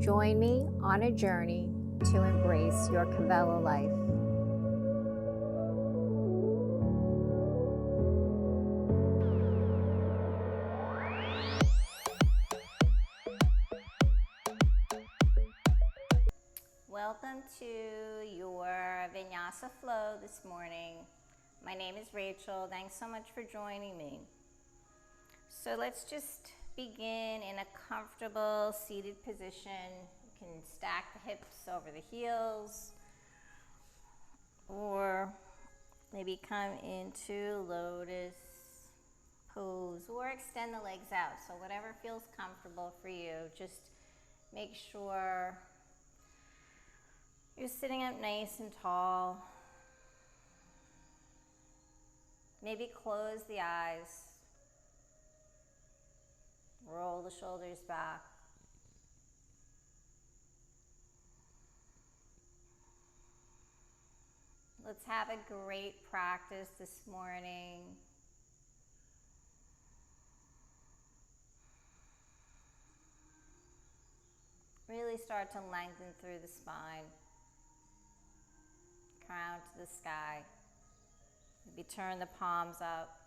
Join me on a journey to embrace your Kavela life. Welcome to your Vinyasa flow this morning. My name is Rachel. Thanks so much for joining me. So let's just begin in a comfortable seated position. You can stack the hips over the heels, or maybe come into lotus pose, or extend the legs out. So whatever feels comfortable for you, just make sure you're sitting up nice and tall. Maybe close the eyes. Roll the shoulders back. Let's have a great practice this morning. Really start to lengthen through the spine. Crown to the sky. Maybe turn the palms up.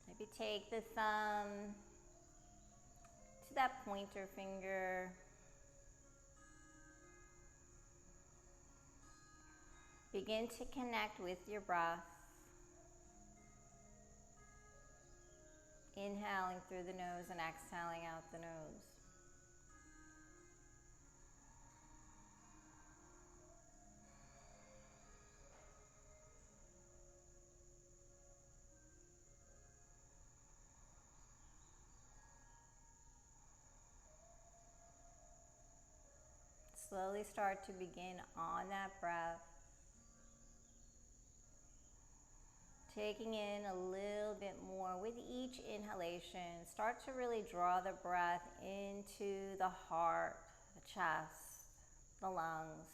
Maybe take the thumb to that pointer finger. Begin to connect with your breath. Inhaling through the nose and exhaling out the nose. Slowly start to begin on that breath. Taking in a little bit more with each inhalation. Start to really draw the breath into the heart, the chest, the lungs.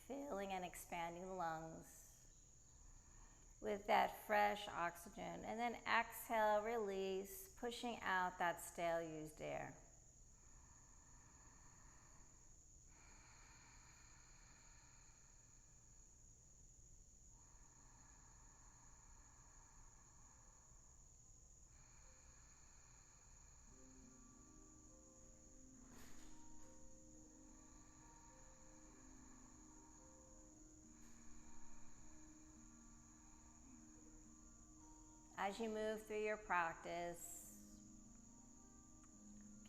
Filling and expanding the lungs with that fresh oxygen. And then exhale, release, pushing out that stale used air. As you move through your practice,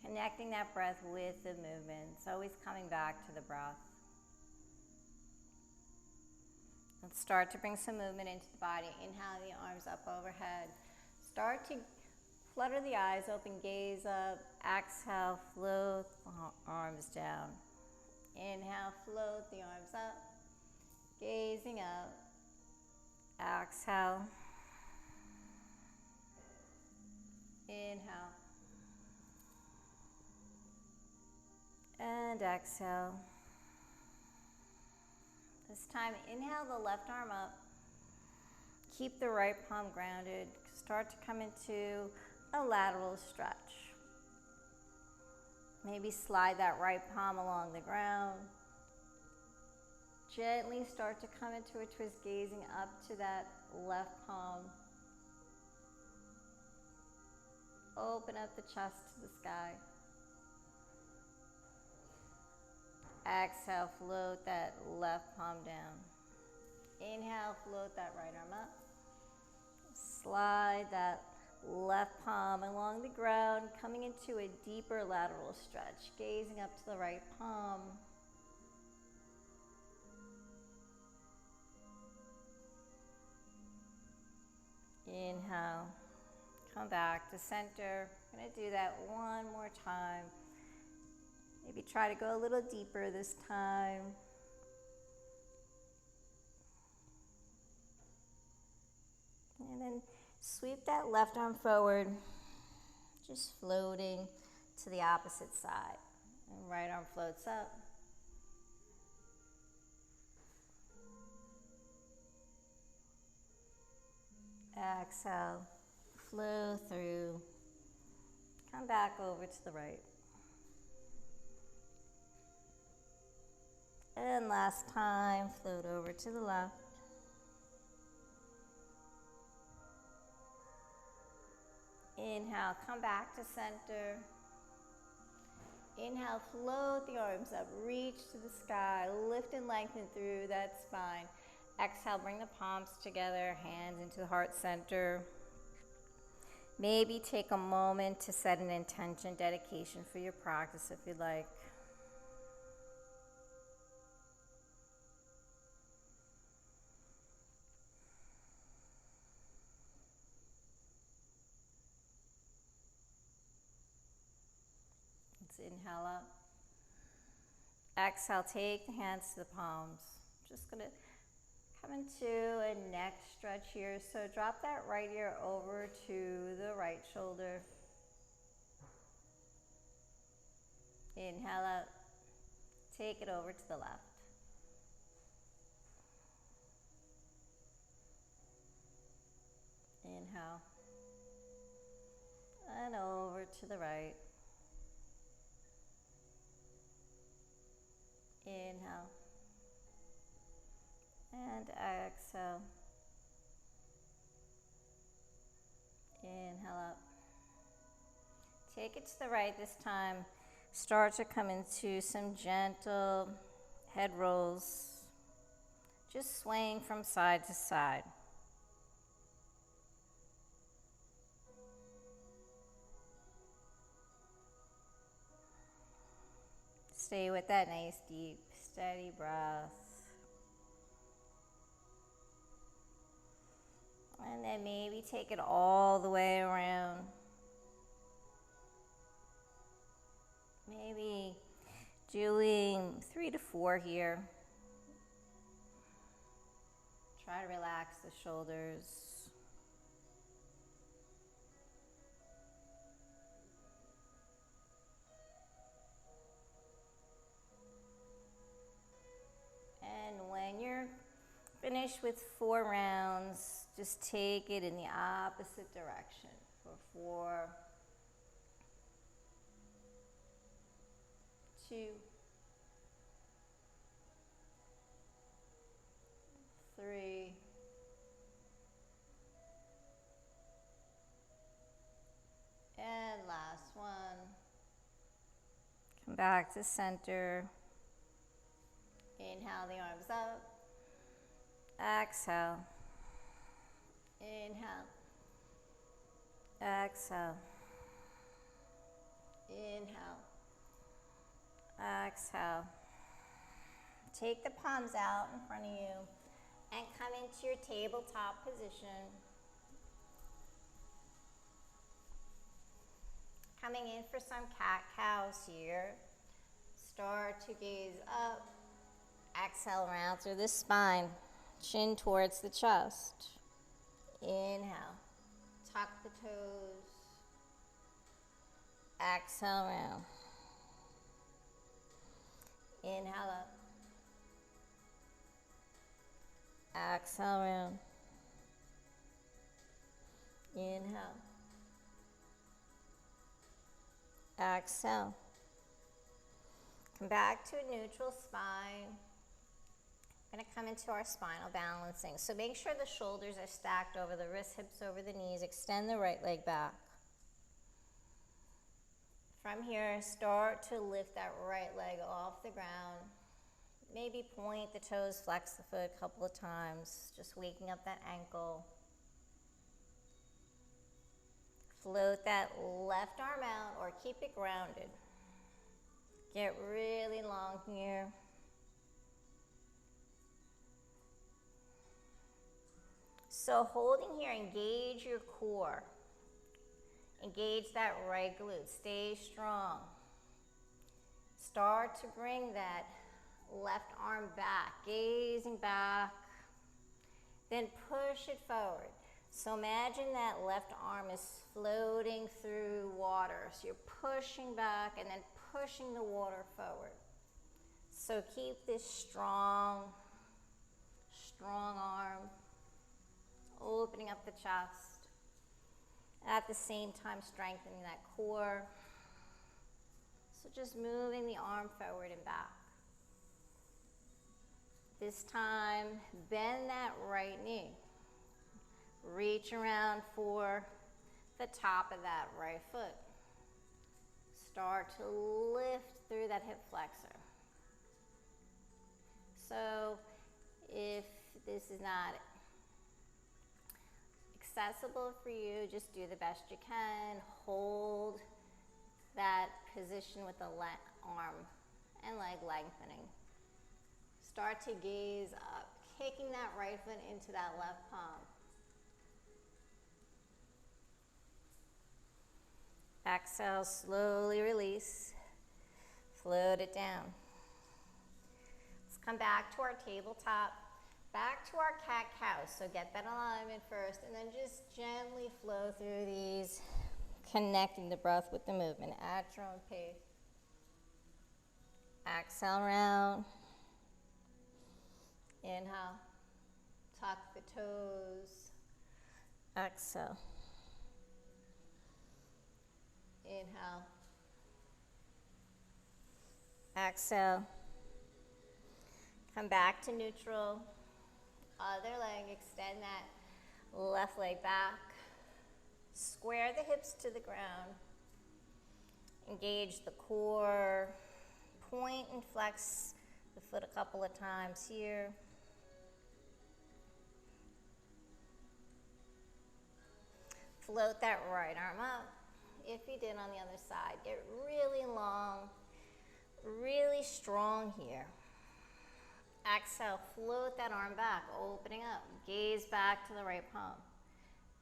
connecting that breath with the movements, always coming back to the breath. Let's start to bring some movement into the body. Inhale the arms up overhead. Start to flutter the eyes open, gaze up. Exhale, float the arms down. Inhale, float the arms up. Gazing up. Exhale. Inhale. And exhale. This time, inhale the left arm up. Keep the right palm grounded. Start to come into a lateral stretch. Maybe slide that right palm along the ground. Gently start to come into a twist, gazing up to that left palm. Open up the chest to the sky. Exhale, float that left palm down. Inhale, float that right arm up. Slide that left palm along the ground, coming into a deeper lateral stretch, gazing up to the right palm. Inhale. Come back to center. I'm going to do that one more time. Maybe try to go a little deeper this time. And then sweep that left arm forward, just floating to the opposite side. And right arm floats up. Exhale, flow through. come back over to the right. And last time, float over to the left. Inhale, come back to center. Inhale, float the arms up, reach to the sky, lift and lengthen through that spine. Exhale, bring the palms together, hands into the heart center. Maybe take a moment to set an intention, dedication for your practice if you'd like. Let's inhale up. Exhale, take the hands to the palms. Just gonna come into a neck stretch here. So drop that right ear over to the right shoulder. Inhale up. Take it over to the left. Inhale. And over to the right. Inhale. And exhale. Inhale up. Take it to the right this time. Start to come into some gentle head rolls. Just swaying from side to side. Stay with that nice, deep, steady breath. And then maybe take it all the way around. Maybe doing 3 to 4 here. Try to relax the shoulders. And when you're finished with 4 rounds, just take it in the opposite direction for 4, 2, 3, and last one. Come back to center. Inhale the arms up. Exhale. Inhale. Exhale. Inhale. Exhale. Take the palms out in front of you and come into your tabletop position. Coming in for some cat-cows here. Start to gaze up. Exhale, round through the spine. Chin towards the chest. Inhale. Tuck the toes. Exhale, round. Inhale up. Exhale, round. Inhale. Exhale. Come back to a neutral spine. We're going to come into our spinal balancing. So make sure the shoulders are stacked over the wrists, hips over the knees. Extend the right leg back. From here, start to lift that right leg off the ground. Maybe point the toes, flex the foot a couple of times, just waking up that ankle. Float that left arm out or keep it grounded. Get really long here. So holding here, engage your core. Engage that right glute. Stay strong. Start to bring that left arm back, gazing back. Then push it forward. So imagine that left arm is floating through water. So you're pushing back and then pushing the water forward. So keep this strong arm, opening up the chest. At the same time, strengthening that core. So just moving the arm forward and back. This time, bend that right knee. Reach around for the top of that right foot. Start to lift through that hip flexor. So if this is not accessible for you, just do the best you can. Hold that position with the arm and leg lengthening. Start to gaze up, kicking that right foot into that left palm. Exhale, slowly release. Float it down. Let's come back to our tabletop, back to our cat-cow. So get that alignment first, and then just gently flow through these, connecting the breath with the movement at your own pace. Exhale, round. Inhale, tuck the toes. Exhale. Inhale. Exhale. Come back to neutral. Other leg, extend that left leg back. Square the hips to the ground. Engage the core. Point and flex the foot a couple of times here. Float that right arm up. If you did on the other side, get really long, really strong here. Exhale, float that arm back, opening up. Gaze back to the right palm.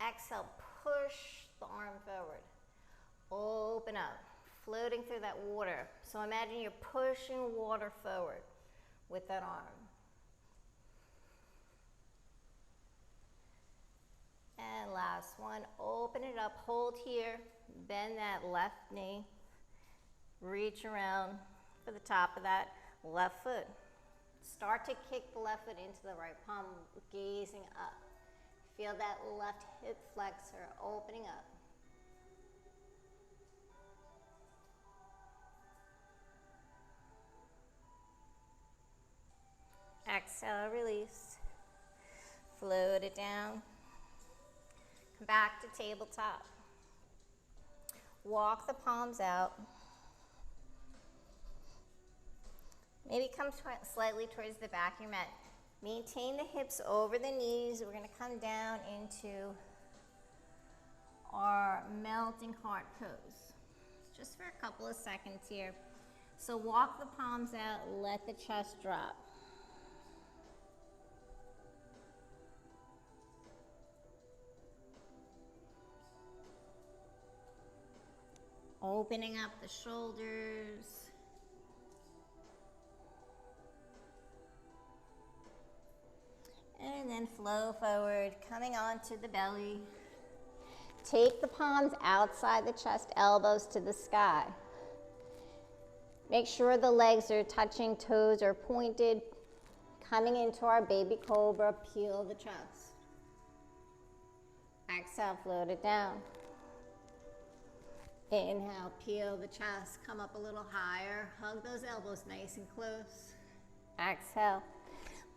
Exhale, push the arm forward. Open up, floating through that water. So imagine you're pushing water forward with that arm. And last one, open it up, hold here, bend that left knee, reach around for the top of that left foot. Start to kick the left foot into the right palm, gazing up. Feel that left hip flexor opening up. Exhale, release. Float it down. Come back to tabletop. Walk the palms out. Maybe come slightly towards the back of your mat. Maintain the hips over the knees. We're going to come down into our melting heart pose. Just for a couple of seconds here. So walk the palms out, let the chest drop. Opening up the shoulders. And then flow forward, coming onto the belly. Take the palms outside the chest, elbows to the sky. Make sure the legs are touching, toes are pointed. Coming into our baby cobra, peel the chest. Exhale, float it down. Inhale, peel the chest, come up a little higher. Hug those elbows nice and close. Exhale,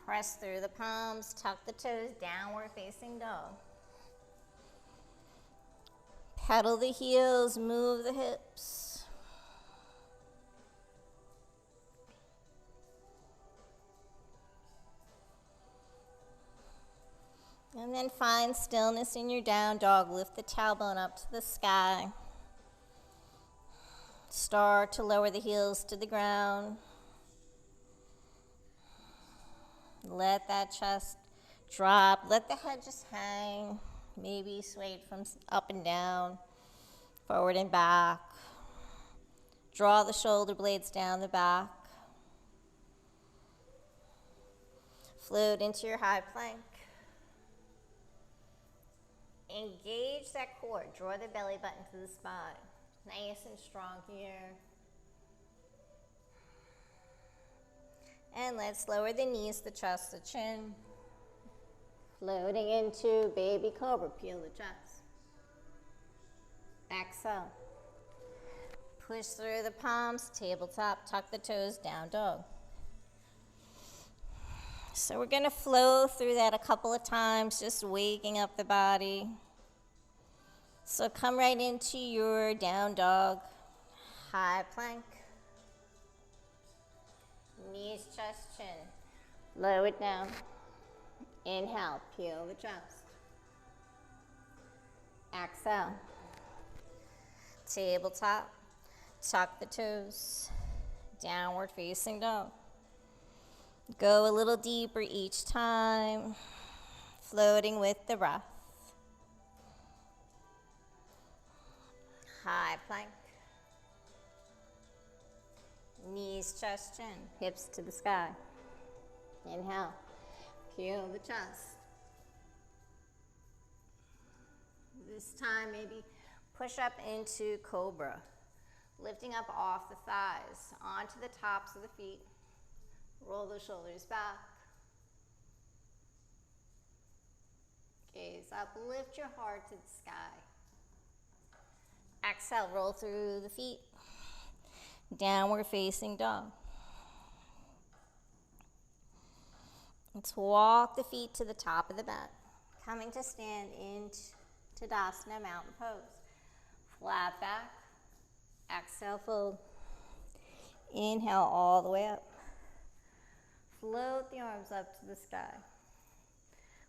press through the palms, tuck the toes, downward facing dog. Pedal the heels, move the hips. And then find stillness in your down dog. Lift the tailbone up to the sky. Start to lower the heels to the ground. Let that chest drop. Let the head just hang. Maybe sway from up and down, forward and back. Draw the shoulder blades down the back. Float into your high plank. Engage that core. Draw the belly button to the spine. Nice and strong here. And let's lower the knees, the chest, the chin. Floating into baby cobra, peel the chest. Exhale. Push through the palms, tabletop, tuck the toes, down dog. So we're going to flow through that a couple of times, just waking up the body. So come right into your down dog, high plank. Knees, chest, chin. Lower it down. Inhale, peel the chest. Exhale. Tabletop, tuck the toes, downward facing dog. Go a little deeper each time, floating with the breath. High plank. Knees, chest, chin, hips to the sky. Inhale, peel the chest. This time, maybe push up into cobra, lifting up off the thighs, onto the tops of the feet. Roll the shoulders back. Gaze up, lift your heart to the sky. Exhale, roll through the feet. Downward facing dog. Let's walk the feet to the top of the mat. Coming to stand into Tadasana, mountain pose. Flat back. Exhale, fold. Inhale all the way up. Float the arms up to the sky.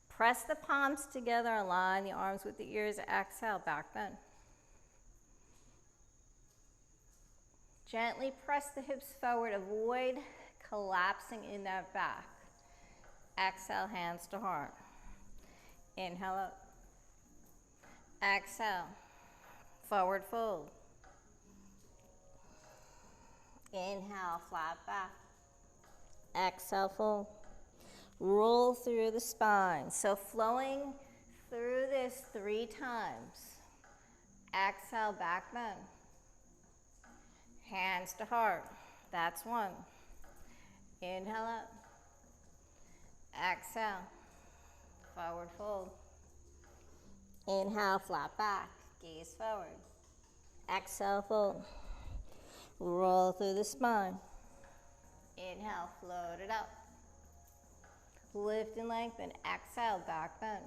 Press the palms together, align the arms with the ears. Exhale, back bend. Gently press the hips forward, avoid collapsing in that back. Exhale, hands to heart. Inhale up. Exhale, forward fold. Inhale, flat back. Exhale, fold. Roll through the spine. So flowing through this 3 times. Exhale, back bend. Hands to heart. That's 1. Inhale up. Exhale. Forward fold. Inhale, flat back. Gaze forward. Exhale, fold. Roll through the spine. Inhale, float it up. Lift and lengthen. Exhale, back bend.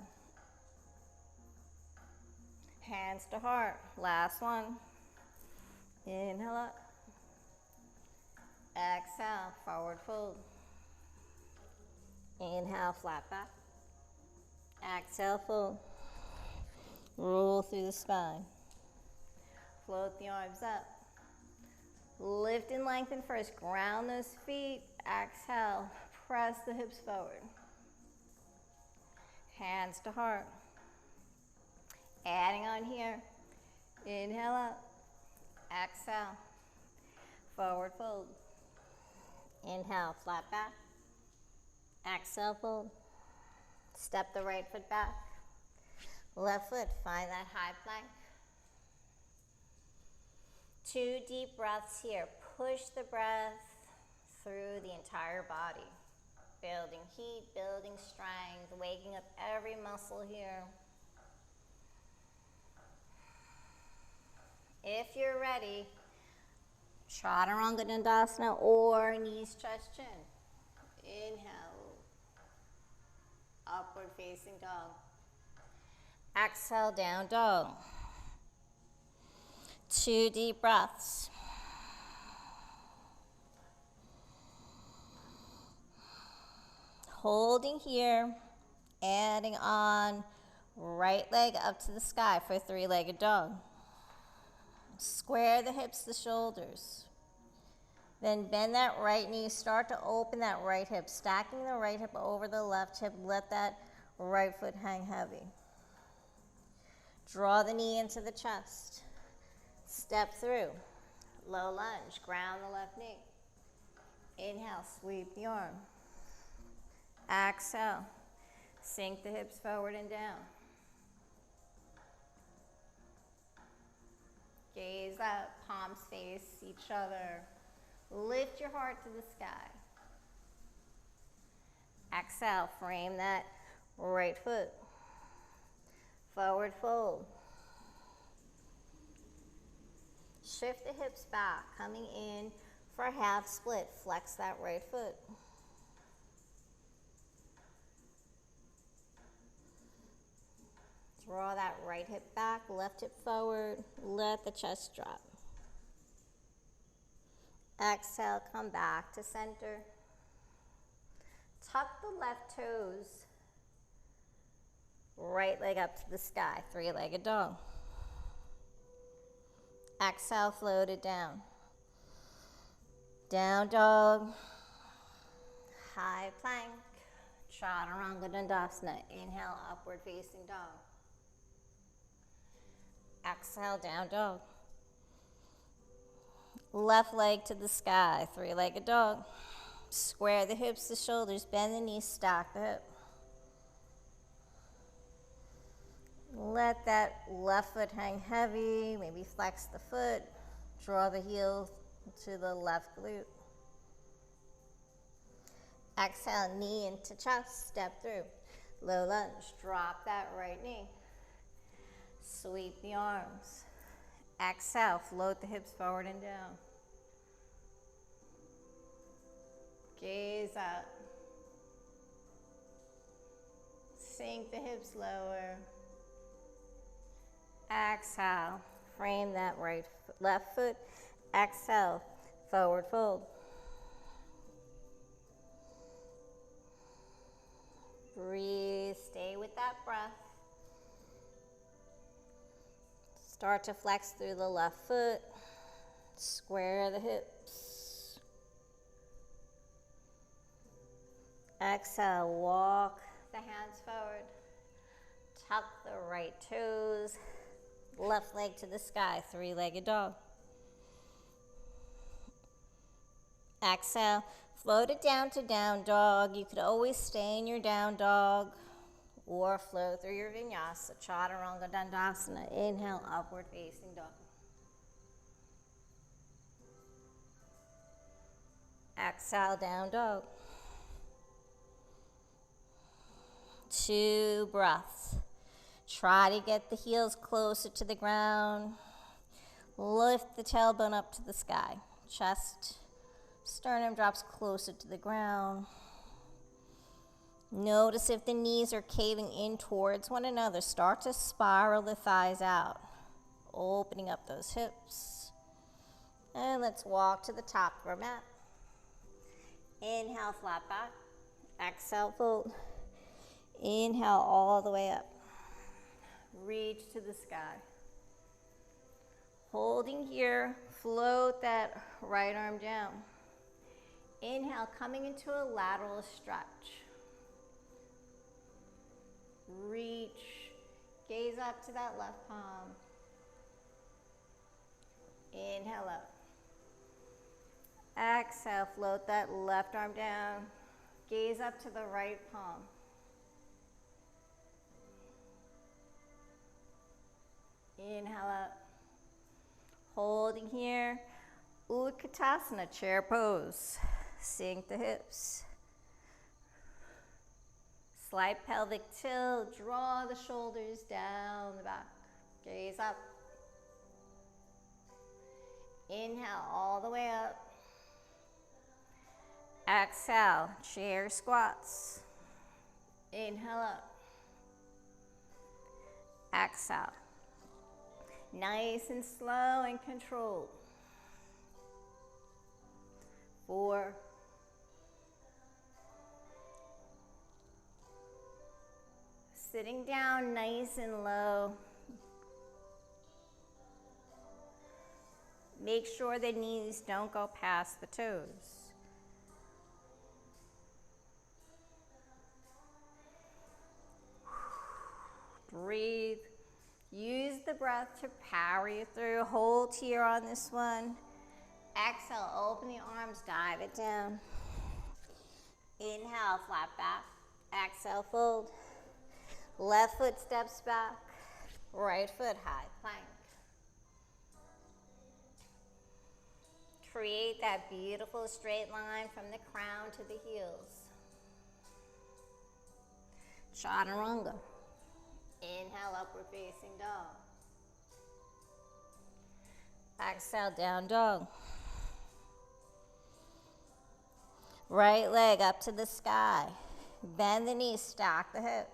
Hands to heart. Last one. Inhale up. Exhale, forward fold. Inhale, flat back. Exhale, fold. Roll through the spine. Float the arms up. Lift and lengthen first. Ground those feet. Exhale, press the hips forward. Hands to heart. Adding on here. Inhale up. Exhale. Forward fold. Inhale, flat back. Exhale, fold. Step the right foot back. Left foot, find that high plank. 2 deep breaths here. Push the breath through the entire body. Building heat, building strength, waking up every muscle here. If you're ready, Chaturanga Dandasana or knees, chest, chin. Inhale, upward facing dog. Exhale, down dog. 2 deep breaths. Holding here, adding on right leg up to the sky for 3-legged dog. Square the hips, the shoulders. Then bend that right knee, start to open that right hip, stacking the right hip over the left hip, let that right foot hang heavy. Draw the knee into the chest. Step through. Low lunge, ground the left knee. Inhale, sweep the arm. Exhale, sink the hips forward and down. Gaze up, palms face each other. Lift your heart to the sky. Exhale, frame that right foot. Forward fold. Shift the hips back, coming in for a half split. Flex that right foot. Draw that right hip back, left hip forward. Let the chest drop. Exhale, come back to center. Tuck the left toes. Right leg up to the sky, three-legged dog. Exhale, float it down. Down dog. High plank. Chaturanga Dandasana. Inhale, upward facing dog. Exhale, down dog. Left leg to the sky, three-legged dog. Square the hips, the shoulders, bend the knees, stack the hip. Let that left foot hang heavy, maybe flex the foot. Draw the heel to the left glute. Exhale, knee into chest, step through. Low lunge, drop that right knee. Sweep the arms. Exhale, float the hips forward and down. Gaze up. Sink the hips lower. Exhale, frame that left foot. Exhale, forward fold. Breathe, stay with that breath. Start to flex through the left foot. Square the hips. Exhale, walk the hands forward. Tuck the right toes. Left leg to the sky, three-legged dog. Exhale, float it down to down dog. You could always stay in your down dog or flow through your vinyasa, chaturanga dandasana. Inhale, upward facing dog. Exhale, down dog. 2 breaths. Try to get the heels closer to the ground. Lift the tailbone up to the sky. Chest, sternum drops closer to the ground. Notice if the knees are caving in towards one another. Start to spiral the thighs out, opening up those hips. And let's walk to the top of our mat. Inhale, flat back. Exhale, fold. Inhale all the way up. Reach to the sky. Holding here, float that right arm down. Inhale, coming into a lateral stretch. Reach, gaze up to that left palm. Inhale up. Exhale, float that left arm down. Gaze up to the right palm. Inhale up. Holding here, Utkatasana, chair pose. Sink the hips. Slight pelvic tilt, draw the shoulders down the back. Gaze up. Inhale all the way up. Exhale, chair squats. Inhale up. Exhale. Nice and slow and controlled. 4. Sitting down nice and low. Make sure the knees don't go past the toes. Breathe. Use the breath to power you through. Hold here on this one. Exhale, open the arms, dive it down. Inhale, flat back. Exhale, fold. Left foot steps back. Right foot high plank. Create that beautiful straight line from the crown to the heels. Chaturanga. Inhale, upward facing dog. Exhale, down dog. Right leg up to the sky. Bend the knees, stack the hip.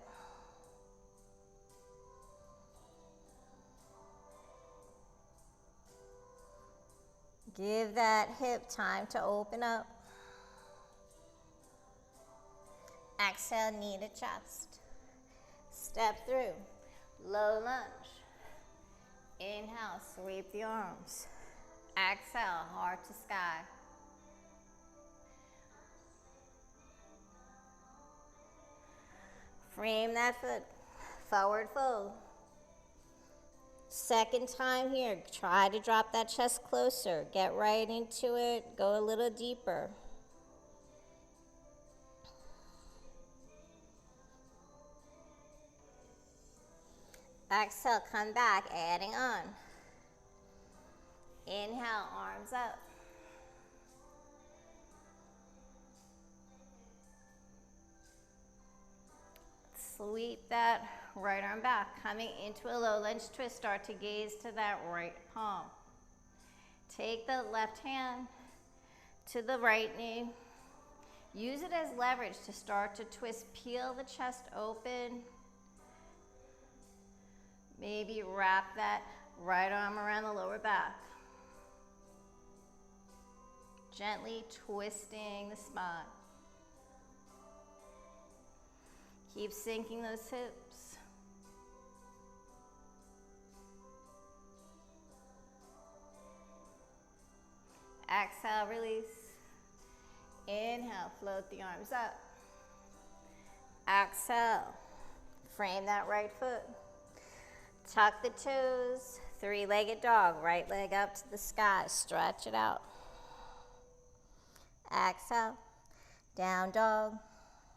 Give that hip time to open up. Exhale, knee to chest. Step through. Low lunge. Inhale, sweep the arms. Exhale, heart to sky. Frame that foot. Forward fold. Second time here, try to drop that chest closer. Get right into it. Go a little deeper. Exhale, come back, adding on. Inhale, arms up. Sweep that right arm back. Coming into a low lunge twist, start to gaze to that right palm. Take the left hand to the right knee. Use it as leverage to start to twist. Peel the chest open. Maybe wrap that right arm around the lower back. Gently twisting the spine. Keep sinking those hips. Exhale, release. Inhale, float the arms up. Exhale, frame that right foot. Tuck the toes, three-legged dog, right leg up to the sky, stretch it out. Exhale, down dog.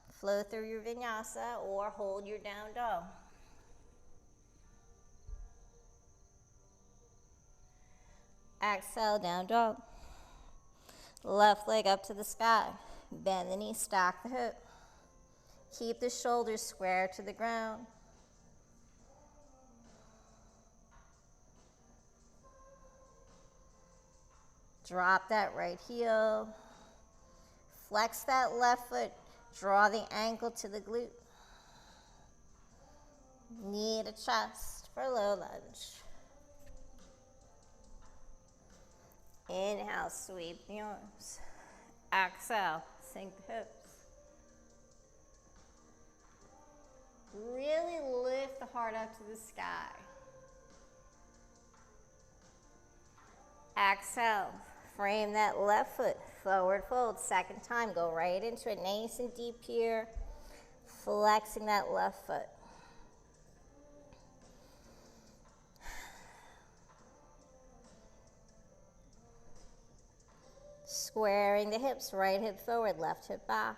Flow through your vinyasa or hold your down dog. Exhale, down dog. Left leg up to the sky. Bend the knee, stack the hip. Keep the shoulders square to the ground. Drop that right heel. Flex that left foot. Draw the ankle to the glute. Knee to chest for low lunge. Inhale, sweep the arms. Exhale, sink the hips. Really lift the heart up to the sky. Exhale, frame that left foot, forward fold. Second time, go right into it, nice and deep here. Flexing that left foot. Squaring the hips, right hip forward, left hip back.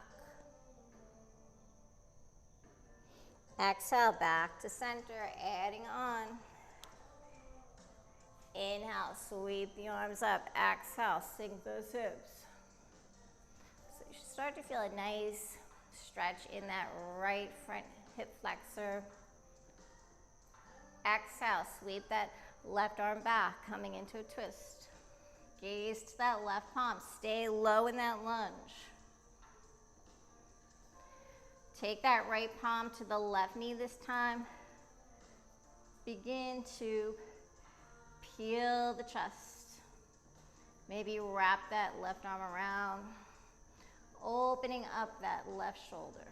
Exhale, back to center, adding on. Inhale, sweep the arms up. Exhale, sink those hips. So you should start to feel a nice stretch in that right front hip flexor. Exhale, sweep that left arm back, coming into a twist. Gaze to that left palm. Stay low in that lunge. Take that right palm to the left knee this time. Begin to peel the chest. Maybe wrap that left arm around, opening up that left shoulder.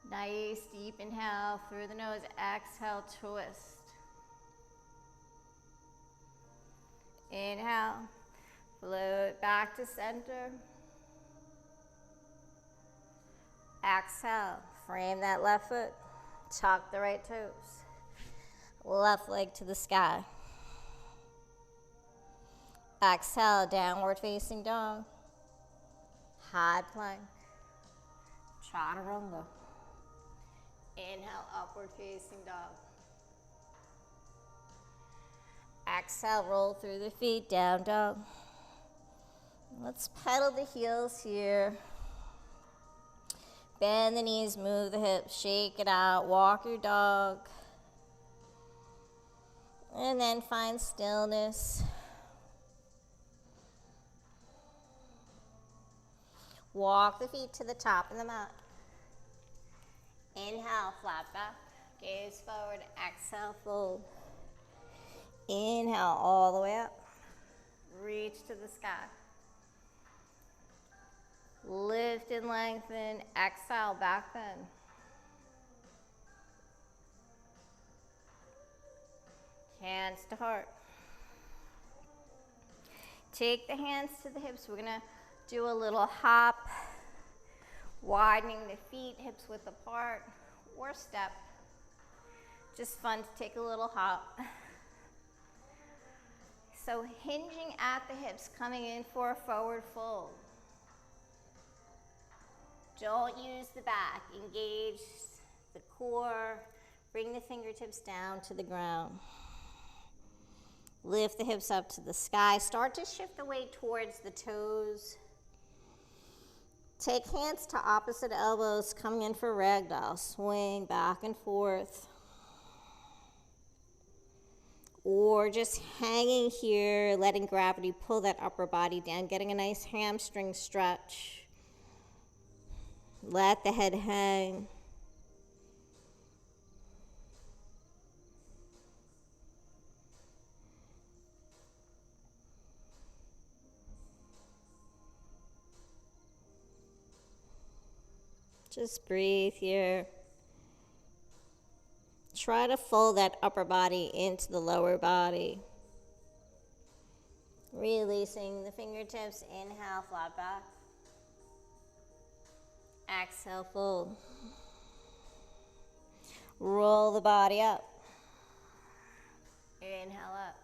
Nice deep inhale through the nose, exhale, twist. Inhale, float back to center. Exhale, frame that left foot, tuck the right toes. Left leg to the sky. Exhale, downward facing dog. High plank. Chaturanga. Inhale, upward facing dog. Exhale, roll through the feet, down dog. Let's pedal the heels here. Bend the knees, move the hips, shake it out, walk your dog. And then find stillness. Walk the feet to the top of the mat. Inhale, flat back, gaze forward, exhale, fold. Inhale all the way up, reach to the sky. Lift and lengthen, exhale, back bend. Hands to heart. Take the hands to the hips. We're gonna do a little hop, widening the feet, hips width apart, or step. Just fun to take a little hop. So hinging at the hips, coming in for a forward fold. Don't use the back, engage the core, bring the fingertips down to the ground. Lift the hips up to the sky. Start to shift the weight towards the toes. Take hands to opposite elbows, coming in for ragdoll. Swing back and forth. Or just hanging here, letting gravity pull that upper body down, getting a nice hamstring stretch. Let the head hang. Just breathe here. Try to fold that upper body into the lower body. Releasing the fingertips. Inhale, flat back. Exhale, fold. Roll the body up. Inhale up.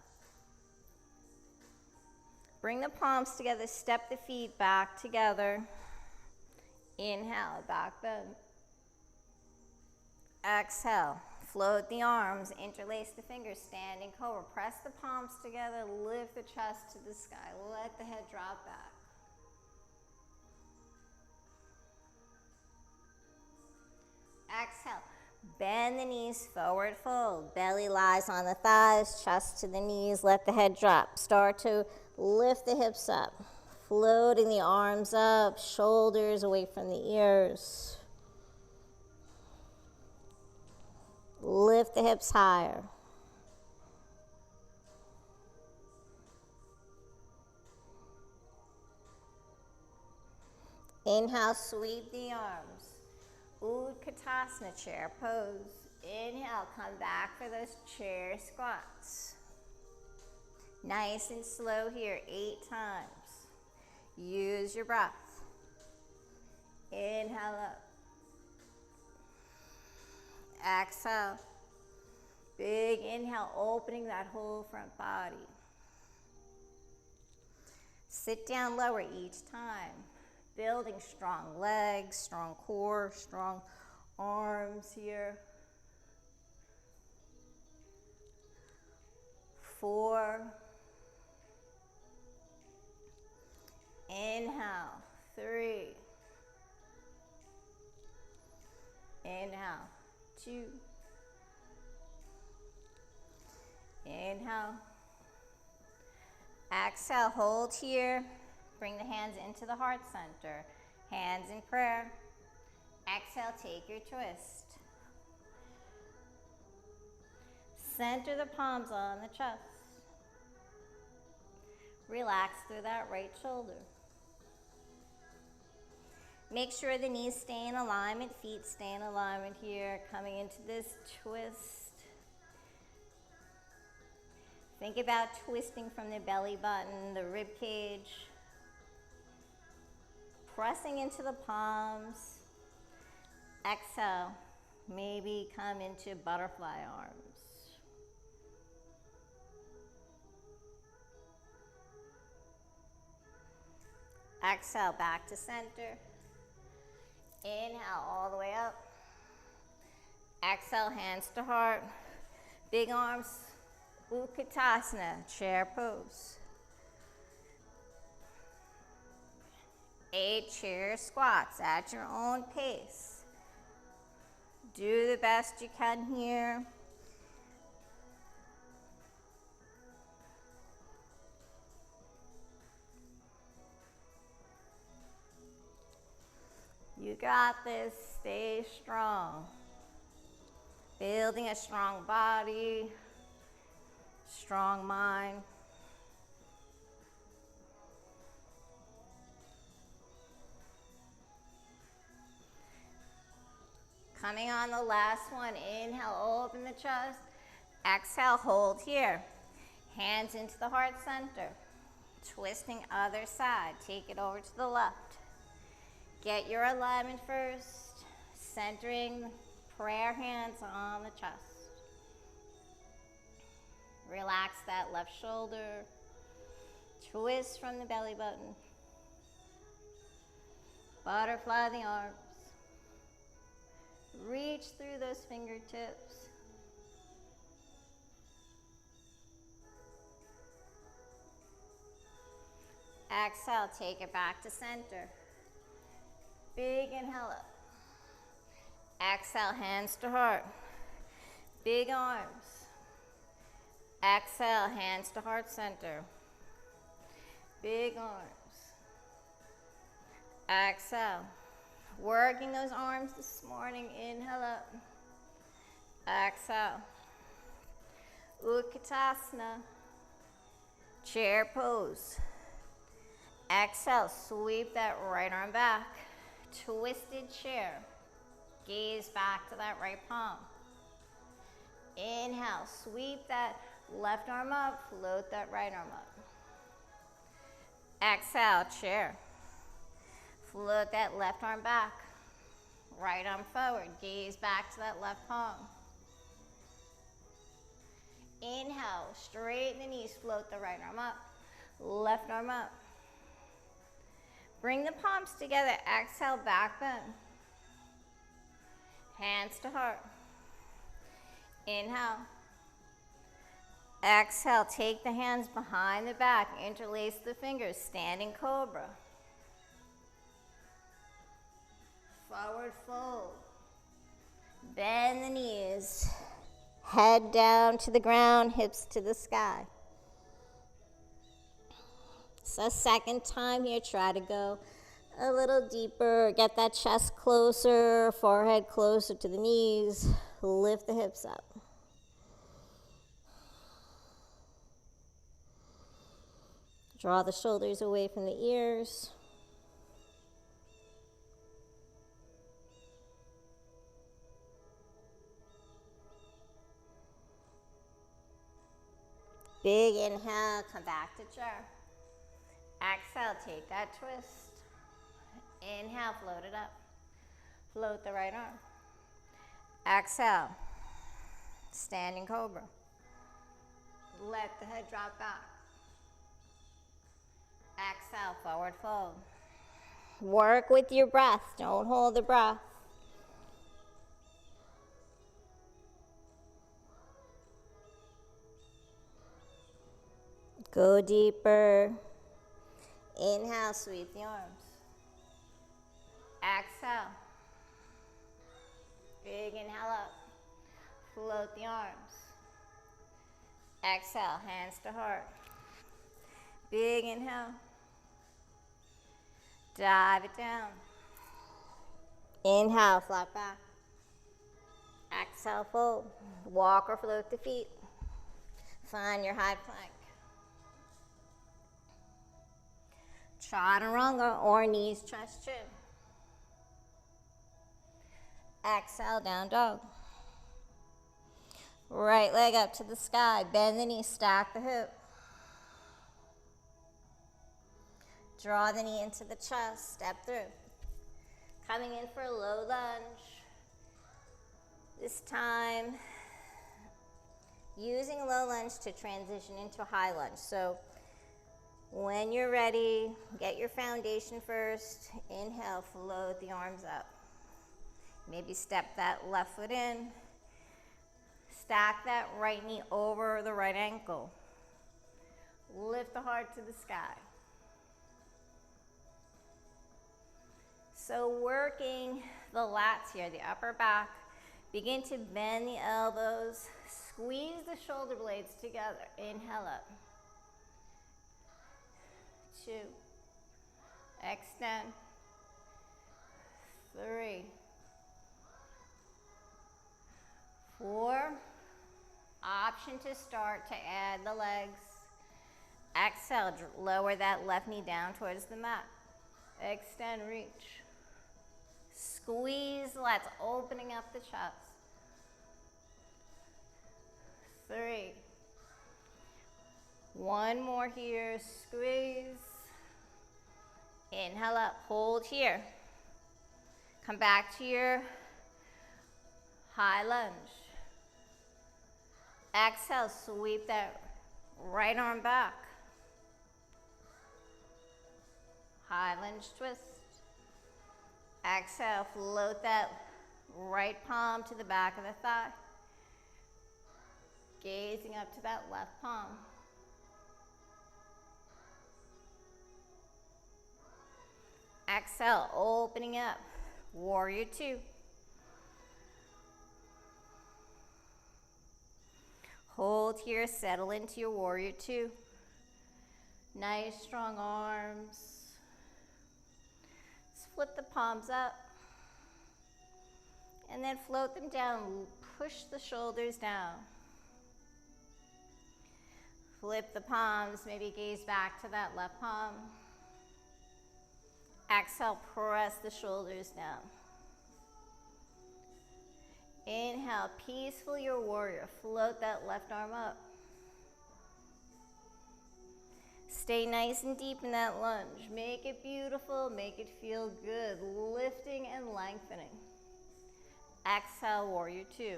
Bring the palms together. Step the feet back together. Inhale, back bend. Exhale, float the arms, interlace the fingers, standing cobra. Press the palms together, lift the chest to the sky. Let the head drop back. Exhale, bend the knees, forward fold. Belly lies on the thighs, chest to the knees, let the head drop. Start to lift the hips up. Floating the arms up, shoulders away from the ears. Lift the hips higher. Inhale, sweep the arms. Utkatasana, chair pose. Inhale, come back for those chair squats. Nice and slow here, 8 times. Use your breath. Inhale up. Exhale. Big inhale, opening that whole front body. Sit down lower each time. Building strong legs, strong core, strong arms here. 4. Inhale, 3. Inhale, 2. Inhale. Exhale, hold here. Bring the hands into the heart center. Hands in prayer. Exhale, take your twist. Center the palms on the chest. Relax through that right shoulder. Make sure the knees stay in alignment, feet stay in alignment here, coming into this twist. Think about twisting from the belly button, the rib cage. Pressing into the palms. Exhale, maybe come into butterfly arms. Exhale, back to center. Inhale, all the way up. Exhale, hands to heart. Big arms, Utkatasana, chair pose. 8 chair squats at your own pace. Do the best you can here. You got this. Stay strong. Building a strong body, strong mind. Coming on the last one, inhale, open the chest. Exhale, hold here. Hands into the heart center. Twisting other side, take it over to the left. Get your alignment first, centering prayer hands on the chest. Relax that left shoulder. Twist from the belly button. Butterfly the arms. Reach through those fingertips. Exhale, take it back to center. Big inhale up. Exhale, hands to heart. Big arms. Exhale, hands to heart center. Big arms. Exhale. Working those arms this morning. Inhale up. Exhale. Utkatasana. Chair pose. Exhale, sweep that right arm back. Twisted chair. Gaze back to that right palm. Inhale, sweep that left arm up, float that right arm up. Exhale, chair. Float that left arm back. Right arm forward, gaze back to that left palm. Inhale, straighten the knees, float the right arm up. Left arm up. Bring the palms together, exhale, back bend. Hands to heart. Inhale. Exhale, take the hands behind the back, interlace the fingers, standing cobra. Forward fold. Bend the knees. Head down to the ground, hips to the sky. So second time here, try to go a little deeper. Get that chest closer, forehead closer to the knees. Lift the hips up. Draw the shoulders away from the ears. Big inhale, come back to chair. Exhale, take that twist. Inhale, float it up. Float the right arm. Exhale, standing cobra. Let the head drop back. Exhale, forward fold. Work with your breath, don't hold the breath. Go deeper. Inhale, sweep the arms. Exhale. Big inhale up. Float the arms. Exhale, hands to heart. Big inhale. Dive it down. Inhale, flat back. Exhale, fold. Walk or float the feet. Find your high plank. Chaturanga or knees, chest, chin. Exhale, down dog. Right leg up to the sky. Bend the knee, stack the hip. Draw the knee into the chest, step through. Coming in for a low lunge. This time, using a low lunge to transition into a high lunge. So when you're ready, get your foundation first. Inhale, float the arms up. Maybe step that left foot in. Stack that right knee over the right ankle. Lift the heart to the sky. So working the lats here, the upper back, Begin to bend the elbows, squeeze the shoulder blades together. Inhale up. 2, extend. 3, 4, option to start to add the legs. Exhale, lower that left knee down towards the mat. Extend, reach. Squeeze the lats, opening up the chest. 3. One more here, squeeze. Inhale up, hold here. Come back to your high lunge. Exhale, sweep that right arm back. High lunge twist. Exhale, float that right palm to the back of the thigh. Gazing up to that left palm. Exhale, opening up. Warrior 2. Hold here, settle into your warrior 2. Nice strong arms. Let's flip the palms up. And then float them down. Push the shoulders down. Flip the palms, maybe gaze back to that left palm. Exhale, press the shoulders down. Inhale, peaceful your warrior. Float that left arm up. Stay nice and deep in that lunge. Make it beautiful, make it feel good. Lifting and lengthening. Exhale, warrior 2.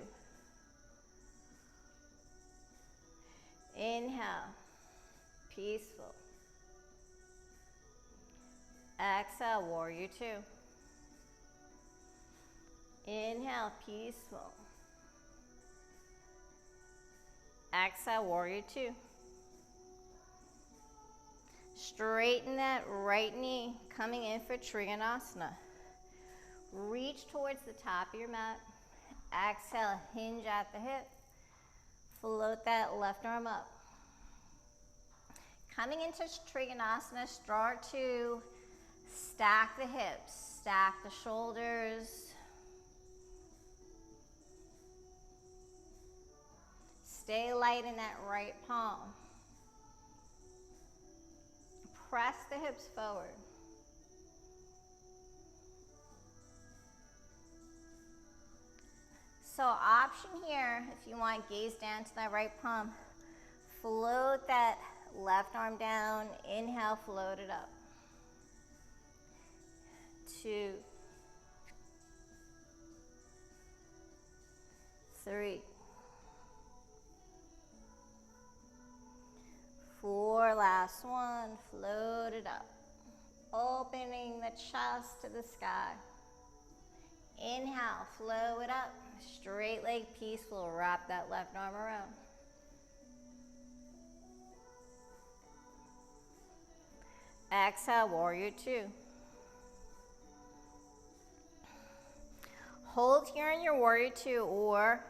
Inhale, peaceful. Exhale, warrior 2. Inhale, peaceful. Exhale, warrior 2. Straighten that right knee, coming in for Trikonasana. Reach towards the top of your mat. Exhale, hinge at the hip. Float that left arm up. Coming into Trikonasana, start to stack the hips, stack the shoulders. Stay light in that right palm. Press the hips forward. So option here, if you want, gaze down to that right palm. Float that left arm down. Inhale, float it up. 2, 3, 4, last one, float it up. Opening the chest to the sky. Inhale, flow it up. Straight leg, peaceful, wrap that left arm around. Exhale, warrior 2. Hold here in your warrior 2, or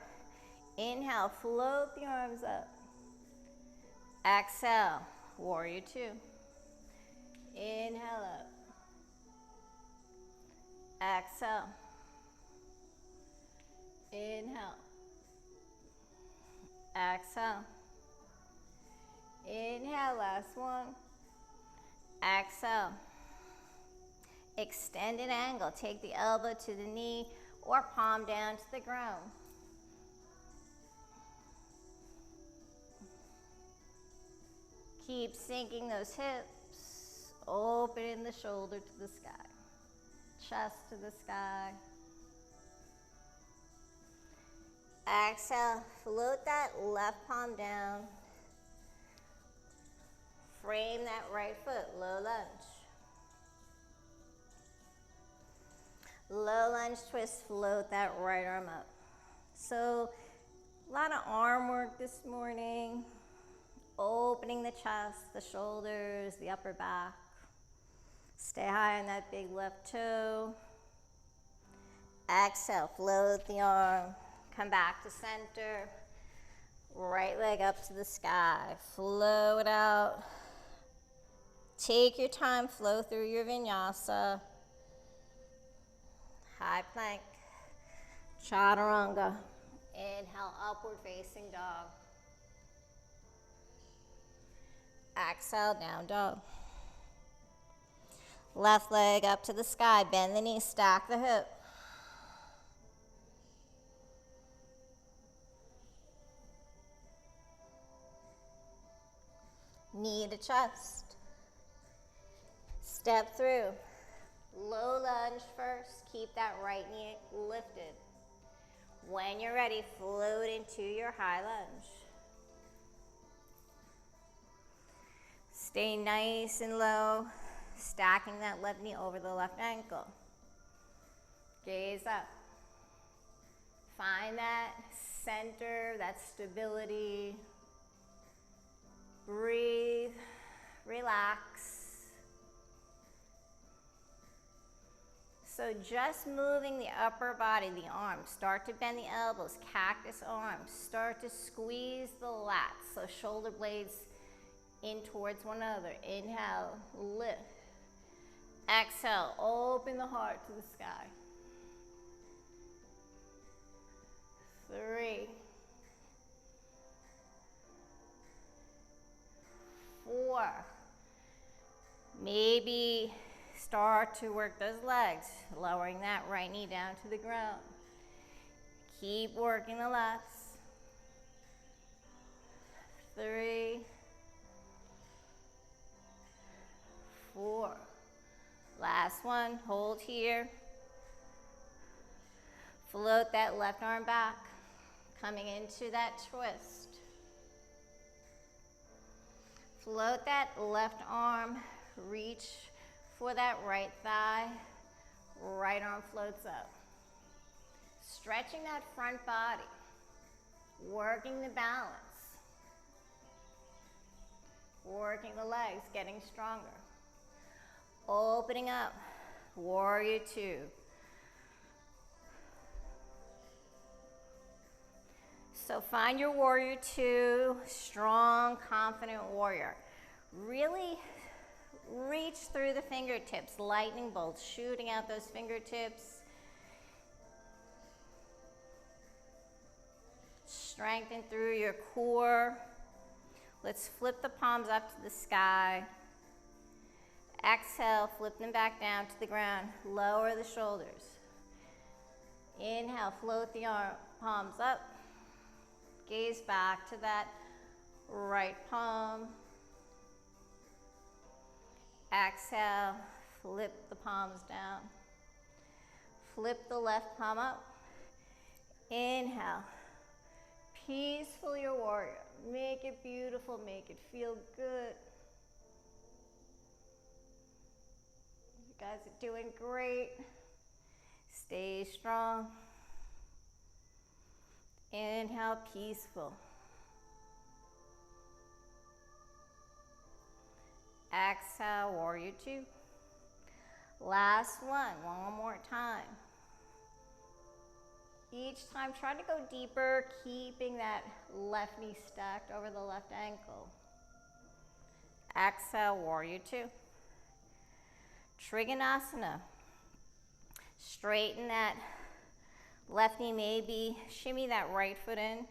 inhale, float the arms up. Exhale, warrior 2. Inhale up. Exhale. Inhale. Exhale. Inhale, last one. Exhale. Extended angle. Take the elbow to the knee or palm down to the ground. Keep sinking those hips. Opening the shoulder to the sky. Chest to the sky. Exhale, float that left palm down. Frame that right foot, low lunge. Low lunge twist, float that right arm up. So, a lot of arm work this morning. Opening the chest, the shoulders, the upper back. Stay high on that big left toe. Exhale, float the arm. Come back to center. Right leg up to the sky. Flow it out. Take your time, flow through your vinyasa. High plank. Chaturanga. Inhale, upward facing dog. Exhale, down dog. Left leg up to the sky. Bend the knee, stack the hip. Knee to chest. Step through. Low lunge first. Keep that right knee lifted. When you're ready, float into your high lunge. Stay nice and low, stacking that left knee over the left ankle. Gaze up. Find that center, that stability. Breathe, relax. So just moving the upper body, the arms. Start to bend the elbows, cactus arms. Start to squeeze the lats, so shoulder blades in towards one another. Inhale, lift. Exhale, open the heart to the sky. 3, 4. Maybe start to work those legs, lowering that right knee down to the ground. Keep working the lats. 3, 4. Last one, hold here. Float that left arm back, coming into that twist. Float that left arm, reach for that right thigh. Right arm floats up. Stretching that front body, working the balance. Working the legs, getting stronger. Opening up, warrior 2. So find your warrior 2, strong, confident warrior. Really reach through the fingertips, lightning bolts, shooting out those fingertips. Strengthen through your core. Let's flip the palms up to the sky. Exhale, flip them back down to the ground. Lower the shoulders. Inhale, float the palms up. Gaze back to that right palm. Exhale, flip the palms down. Flip the left palm up. Inhale. Peaceful your warrior. Make it beautiful, make it feel good. You guys are doing great. Stay strong. Inhale, peaceful. Exhale, warrior 2. Last one more time. Each time, try to go deeper, keeping that left knee stacked over the left ankle. Exhale, warrior 2. Trikonasana. Straighten that left knee, maybe shimmy that right foot in.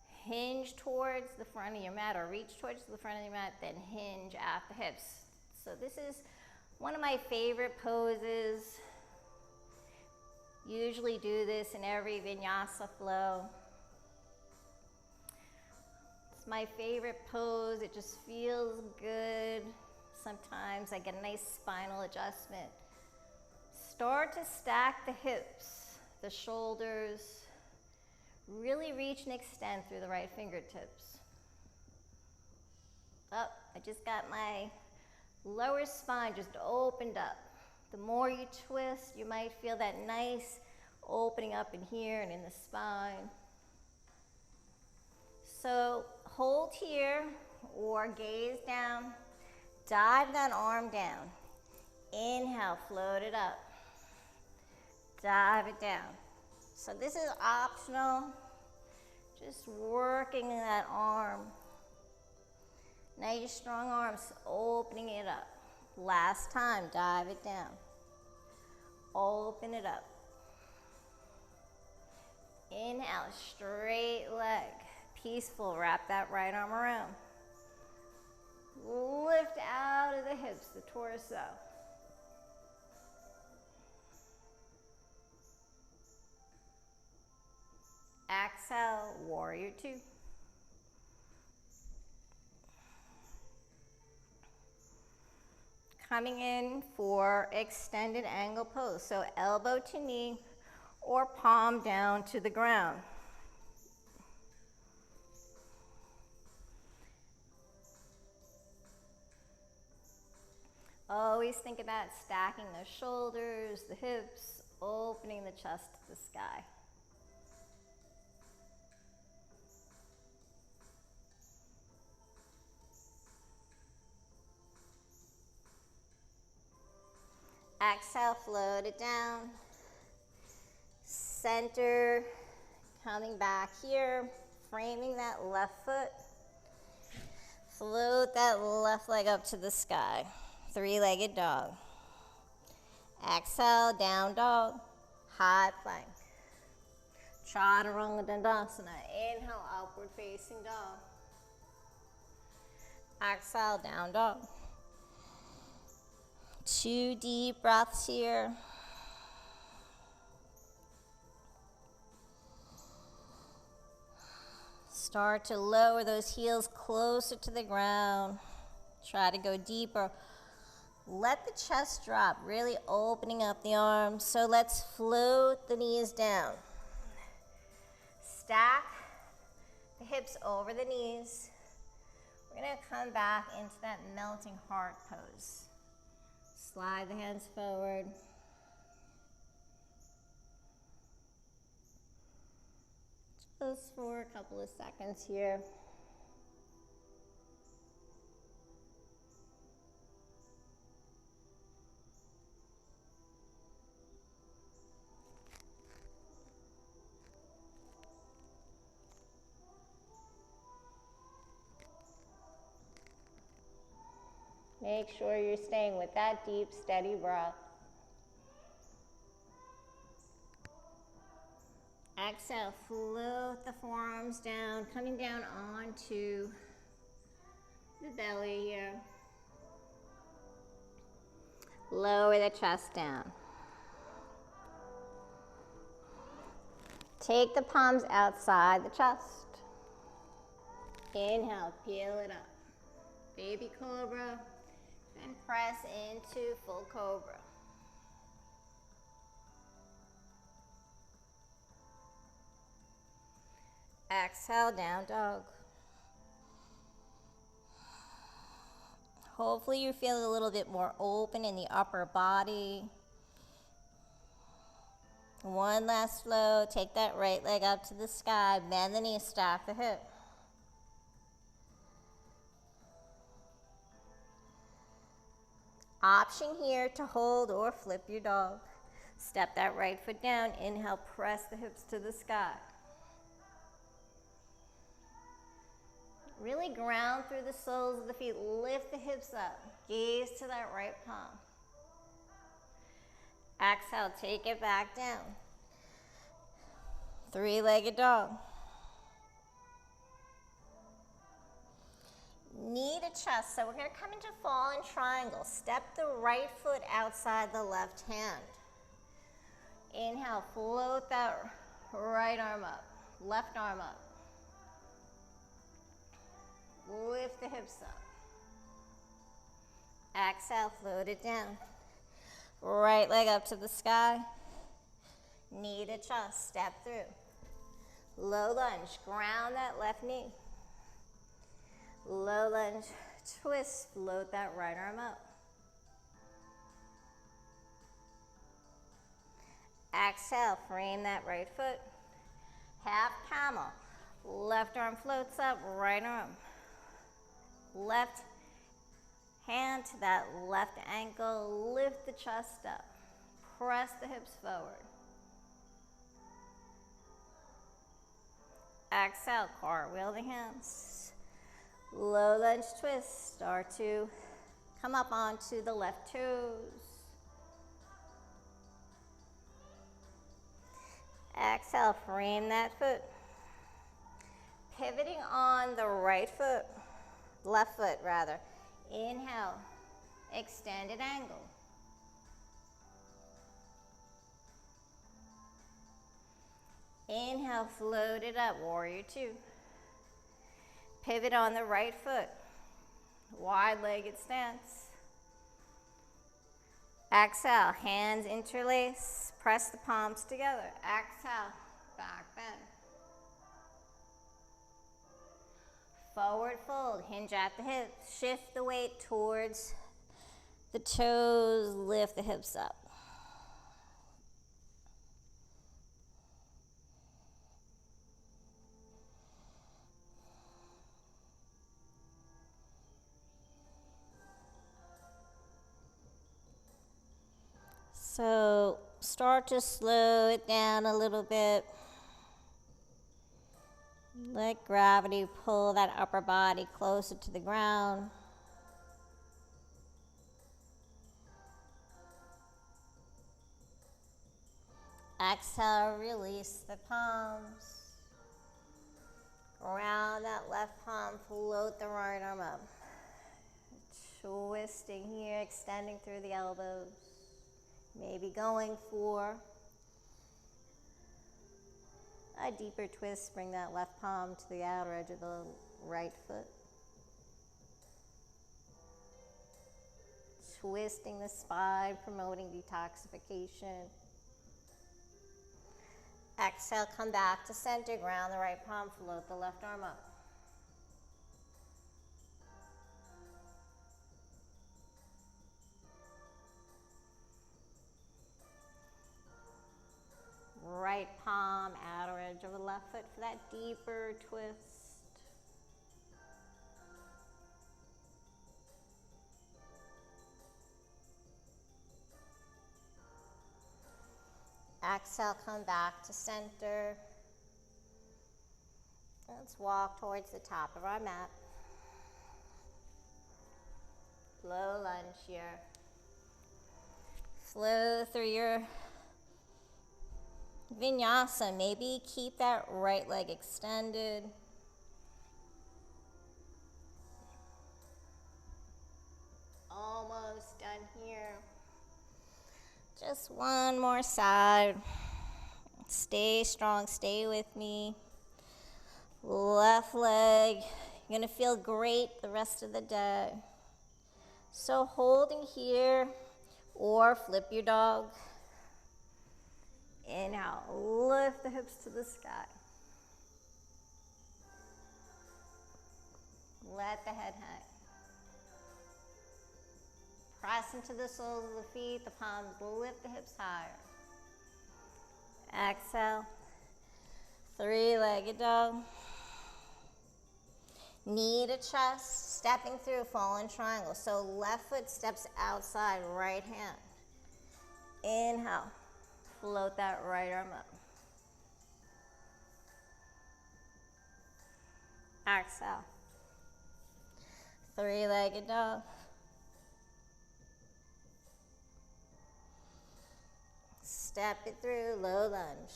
Hinge towards the front of your mat, or reach towards the front of your mat, then hinge at the hips. So this is one of my favorite poses. Usually do this in every vinyasa flow. It's my favorite pose. It just feels good. Sometimes I get a nice spinal adjustment. Start to stack the hips, the shoulders. Really reach and extend through the right fingertips. Oh, I just got my lower spine just opened up. The more you twist, you might feel that nice opening up in here and in the spine. So hold here or gaze down. Dive that arm down. Inhale, float it up. Dive it down. So this is optional, just working that arm. Nice strong arms, opening it up. Last time, dive it down. Open it up. Inhale, straight leg. Peaceful, wrap that right arm around. Lift out of the hips, the torso. Exhale, warrior two. Coming in for extended angle pose. So elbow to knee or palm down to the ground. Always think about stacking the shoulders, the hips, opening the chest to the sky. Exhale, float it down. Center, coming back here, framing that left foot. Float that left leg up to the sky. Three-legged dog. Exhale, down dog, high plank. Chaturanga Dandasana. Inhale, upward facing dog. Exhale, down dog. 2 deep breaths here. Start to lower those heels closer to the ground. Try to go deeper. Let the chest drop, really opening up the arms. So let's float the knees down. Stack the hips over the knees. We're going to come back into that melting heart pose. Slide the hands forward. Just for a couple of seconds here. Make sure you're staying with that deep, steady breath. Exhale, float the forearms down, coming down onto the belly here. Lower the chest down. Take the palms outside the chest. Inhale, peel it up. Baby cobra, and press into full cobra. Exhale, down dog. Hopefully you're feeling a little bit more open in the upper body. One last flow. Take that right leg up to the sky. Bend the knee, stack the hip. Option here to hold or flip your dog. Step that right foot down. Inhale, press the hips to the sky. Really ground through the soles of the feet. Lift the hips up. Gaze to that right palm. Exhale, take it back down. Three-legged dog. Knee to chest. So we're going to come into fallen triangle. Step the right foot outside the left hand. Inhale, float that right arm up. Left arm up. Lift the hips up. Exhale, float it down. Right leg up to the sky. Knee to chest, step through. Low lunge, ground that left knee. Low lunge, twist, float that right arm up. Exhale, frame that right foot. Half camel. Left arm floats up, right arm. Left hand to that left ankle, lift the chest up. Press the hips forward. Exhale, cartwheel the hands. Low lunge twist. Start to come up onto the left toes. Exhale, frame that foot. Pivoting on the right foot, left foot rather. Inhale, extended angle. Inhale, float it up, warrior two. Pivot on the right foot, wide-legged stance. Exhale, hands interlace, press the palms together. Exhale, back bend. Forward fold, hinge at the hips. Shift the weight towards the toes, lift the hips up. So start to slow it down a little bit. Let gravity pull that upper body closer to the ground. Exhale, release the palms. Round that left palm, float the right arm up. Twisting here, extending through the elbows. Maybe going for a deeper twist, bring that left palm to the outer edge of the right foot. Twisting the spine, promoting detoxification. Exhale, come back to center, ground the right palm, float the left arm up. Right palm, outer edge of the left foot for that deeper twist. Exhale, come back to center. Let's walk towards the top of our mat. Low lunge here. Flow through your Vinyasa. Maybe keep that right leg extended. Almost done here. Just one more side. Stay strong, stay with me. Left leg, you're gonna feel great the rest of the day. So holding here or flip your dog. Inhale, lift the hips to the sky. Let the head hang. Press into the soles of the feet, the palms lift the hips higher. Exhale, three-legged dog. Knee to chest, stepping through fallen triangle. So left foot steps outside, right hand. Inhale, float that right arm up. Exhale, three-legged dog. Step it through, low lunge.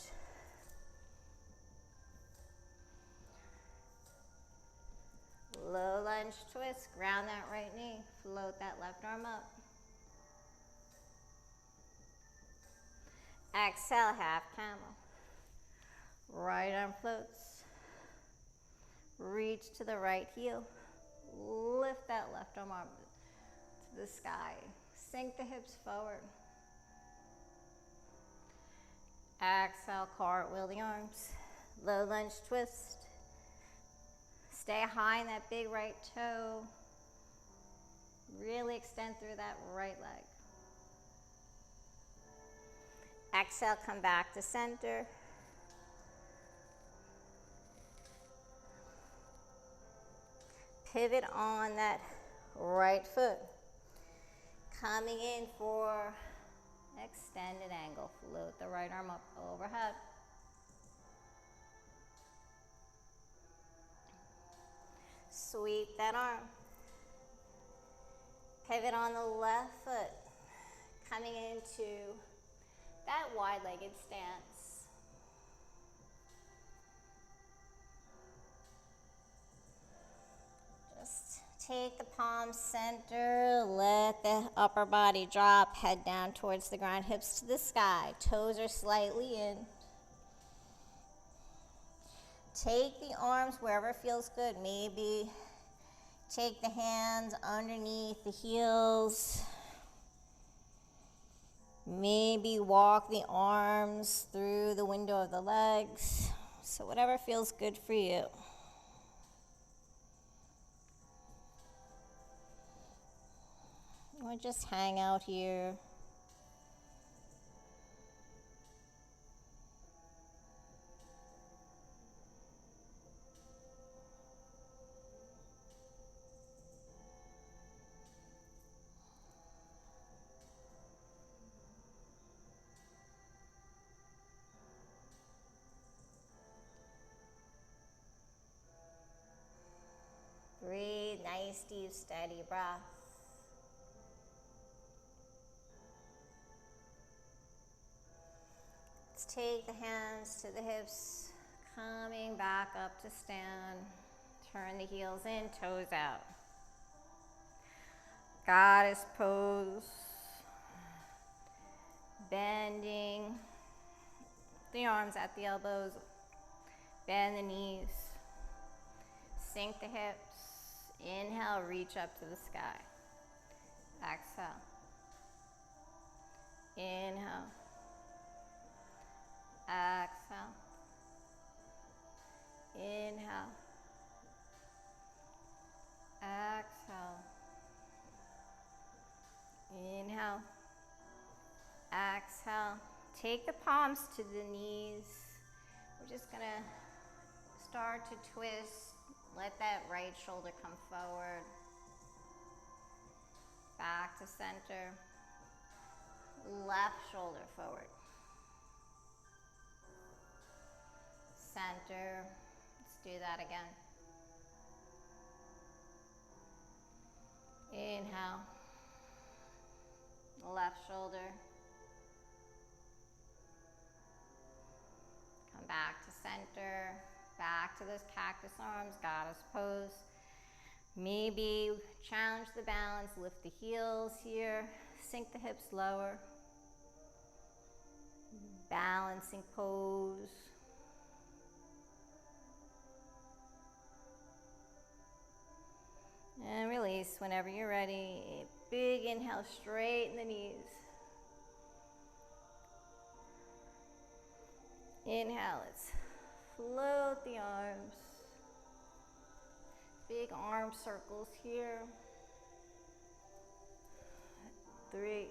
Low lunge twist, ground that right knee, float that left arm up. Exhale, half camel. Right arm floats. Reach to the right heel. Lift that left arm up to the sky. Sink the hips forward. Exhale, cartwheel the arms. Low lunge twist. Stay high in that big right toe. Really extend through that right leg. Exhale, come back to center. Pivot on that right foot. Coming in for extended angle. Float the right arm up overhead. Sweep that arm. Pivot on the left foot, coming into that wide-legged stance. Just take the palms center, let the upper body drop, head down towards the ground, hips to the sky, toes are slightly in. Take the arms wherever feels good. Maybe take the hands underneath the heels. Maybe walk the arms through the window of the legs. So whatever feels good for you. Or just hang out here. Breathe, nice, deep, steady breath. Let's take the hands to the hips, coming back up to stand. Turn the heels in, toes out. Goddess pose. Bending the arms at the elbows. Bend the knees. Sink the hips. Inhale, reach up to the sky. Exhale. Inhale. Exhale. Inhale. Exhale. Inhale. Exhale. Take the palms to the knees. We're just going to start to twist. Let that right shoulder come forward. Back to center. Left shoulder forward. Center. Let's do that again. Inhale. Left shoulder. Come back to center. Back to those cactus arms, goddess pose. Maybe challenge the balance, lift the heels here, sink the hips lower. Balancing pose. And release whenever you're ready. A big inhale, straighten the knees. Inhale, let's float the arms. Big arm circles here. 3,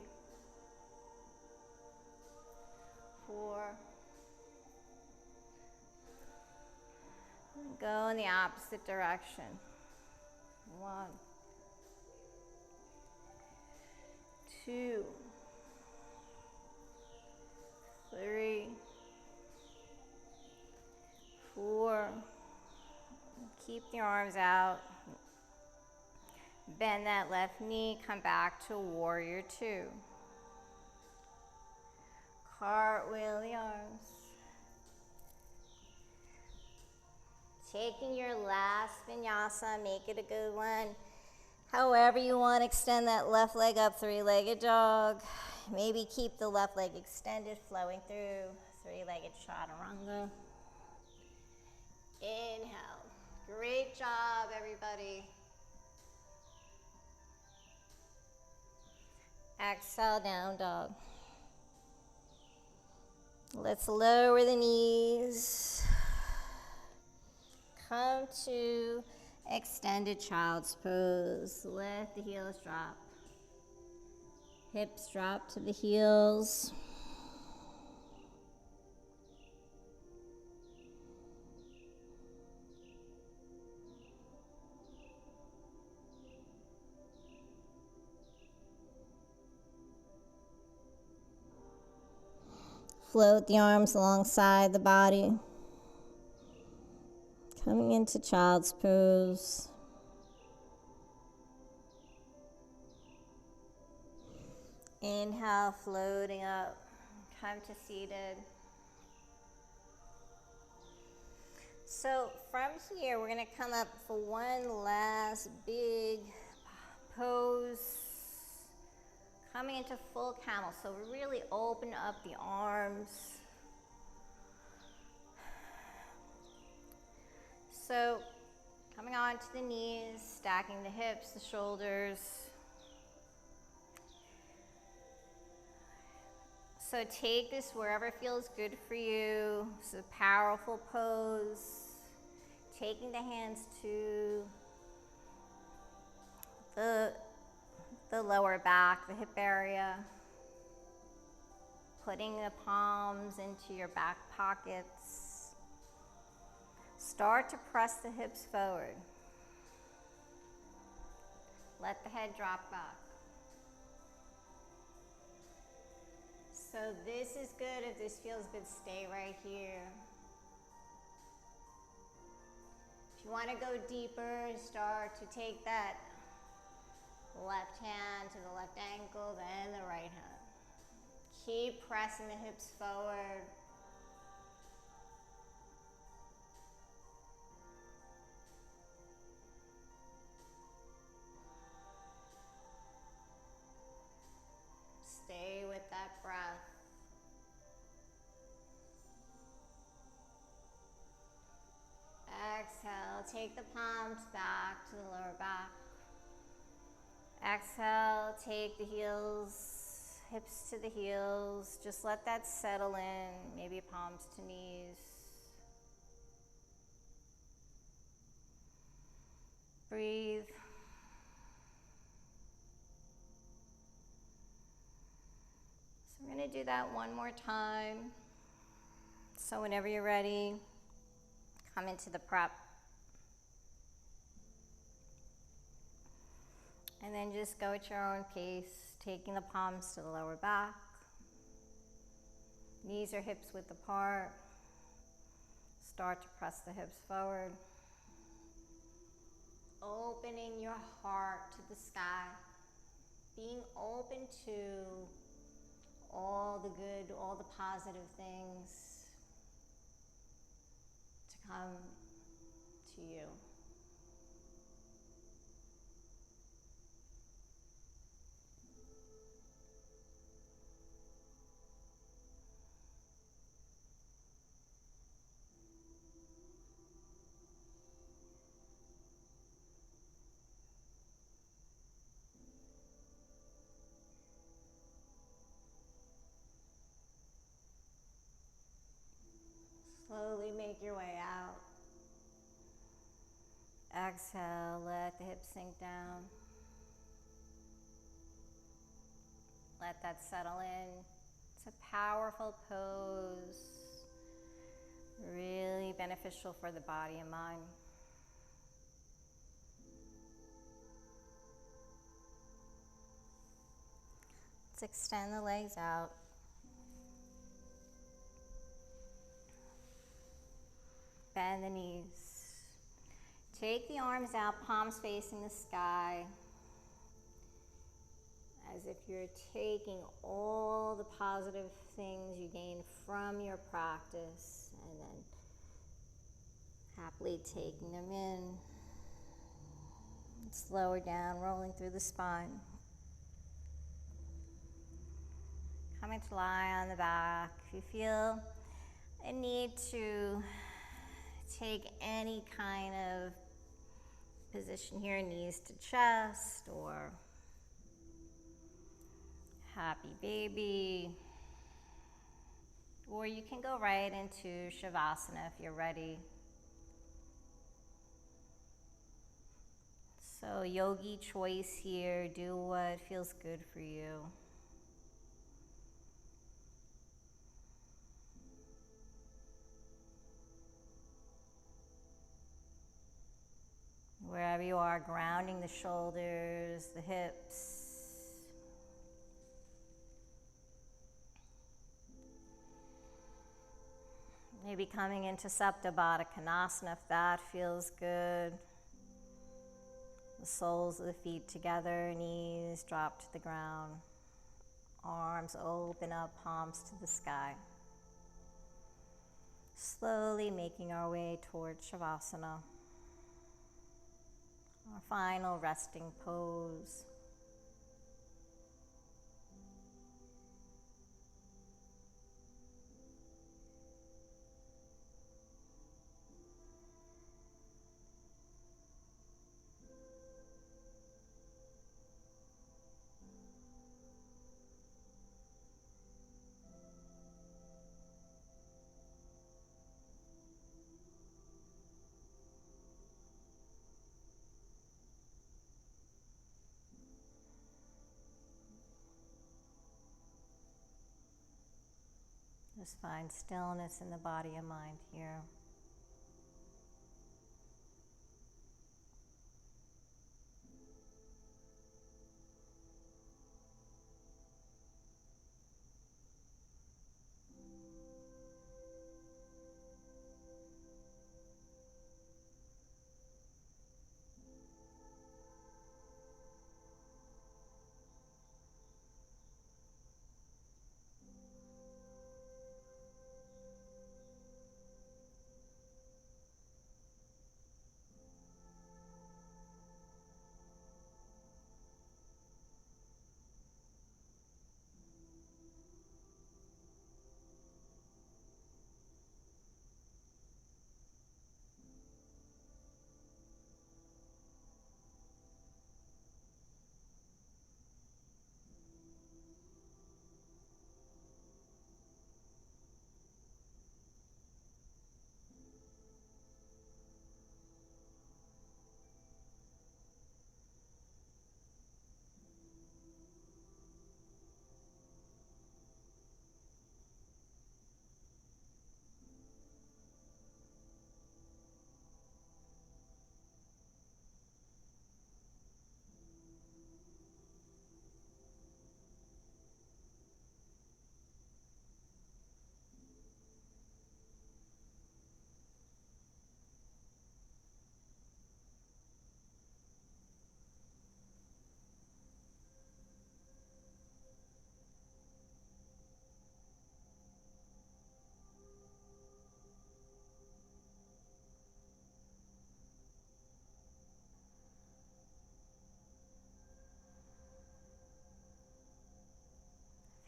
4. Go in the opposite direction. 1, 2, 3, 4. Keep the arms out. Bend that left knee. Come back to warrior 2. Cartwheel the arms. Taking your last vinyasa, make it a good one. However you want, extend that left leg up, 3-legged dog. Maybe keep the left leg extended, flowing through, 3-legged chaturanga. Inhale. Great job, everybody. Exhale, down dog. Let's lower the knees. Come to extended child's pose. Let the heels drop. Hips drop to the heels. Float the arms alongside the body. Coming into child's pose. Inhale, floating up. Come to seated. So from here, we're going to come up for one last big pose. Coming into full camel. So we really open up the arms. So coming onto the knees, stacking the hips, the shoulders. So take this wherever feels good for you. It's a powerful pose. Taking the hands to the lower back, the hip area. Putting the palms into your back pockets. Start to press the hips forward. Let the head drop back. So this is good. If this feels good, stay right here. If you want to go deeper, start to take that left hand to the left ankle, then the right hand. Keep pressing the hips forward. Stay with that breath. Exhale, take the palms back to the lower back. Exhale, take the heels, hips to the heels. Just let that settle in, maybe palms to knees. Breathe. So we're going to do that one more time. So whenever you're ready, come into the prep. And then just go at your own pace, taking the palms to the lower back. Knees or hips width apart. Start to press the hips forward. Opening your heart to the sky. Being open to all the good, all the positive things to come to you. Slowly make your way out. Exhale, let the hips sink down. Let that settle in. It's a powerful pose. Really beneficial for the body and mind. Let's extend the legs out. Bend the knees. Take the arms out, palms facing the sky. As if you're taking all the positive things you gain from your practice and then happily taking them in. Slower down, rolling through the spine. Coming to lie on the back. If you feel a need to take any kind of position here, knees to chest or happy baby, or you can go right into Shavasana if you're ready. So yogi choice here, do what feels good for you. Wherever you are, grounding the shoulders, the hips. Maybe coming into Sapta Baddha Konasana if that feels good. The soles of the feet together, knees drop to the ground. Arms open up, palms to the sky. Slowly making our way towards Shavasana, our final resting pose. Just find stillness in the body and mind here.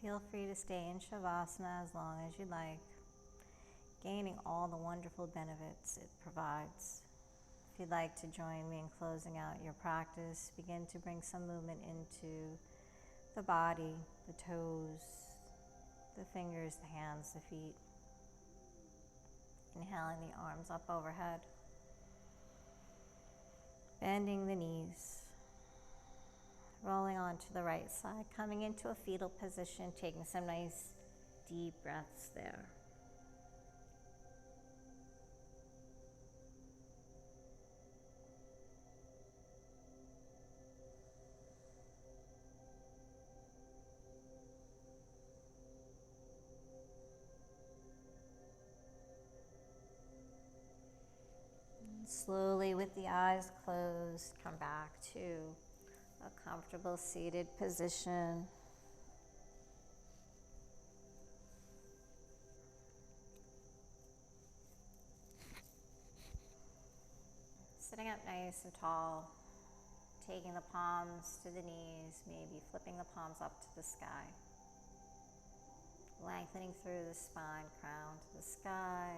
Feel free to stay in Shavasana as long as you like, gaining all the wonderful benefits it provides. If you'd like to join me in closing out your practice, begin to bring some movement into the body, the toes, the fingers, the hands, the feet. Inhaling the arms up overhead. Bending the knees. Rolling onto the right side, coming into a fetal position, taking some nice deep breaths there. Slowly, with the eyes closed, come back to a comfortable seated position. Sitting up nice and tall, taking the palms to the knees, maybe flipping the palms up to the sky. Lengthening through the spine, crown to the sky.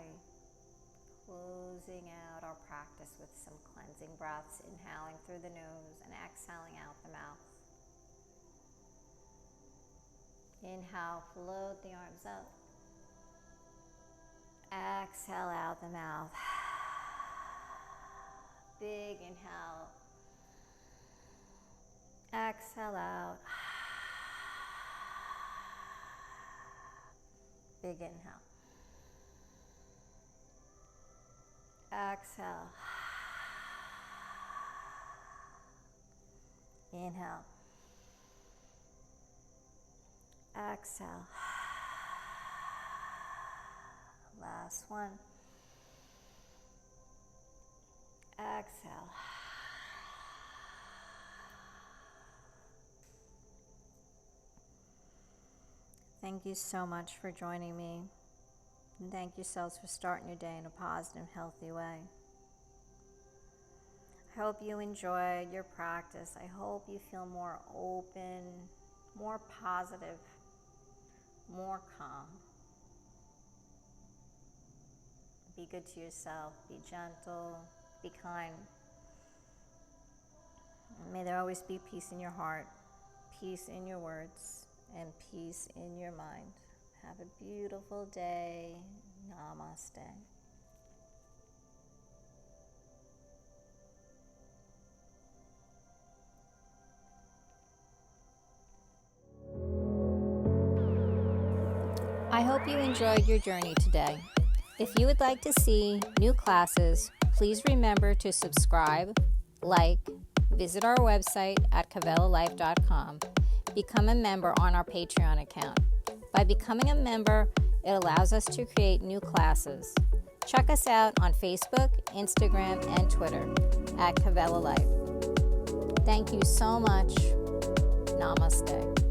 Closing out our practice with some cleansing breaths, inhaling through the nose and exhaling out the mouth. Inhale, float the arms up. Exhale out the mouth. Big inhale. Exhale out. Big inhale. Exhale. Inhale. Exhale. Last one. Exhale. Thank you so much for joining me. And thank yourselves for starting your day in a positive, healthy way. I hope you enjoyed your practice. I hope you feel more open, more positive, more calm. Be good to yourself. Be gentle. Be kind. May there always be peace in your heart, peace in your words, and peace in your mind. Have a beautiful day. Namaste. I hope you enjoyed your journey today. If you would like to see new classes, please remember to subscribe, like, visit our website at kavelalife.com, become a member on our Patreon account. By becoming a member, it allows us to create new classes. Check us out on Facebook, Instagram, and Twitter at Kavela Life. Thank you so much. Namaste.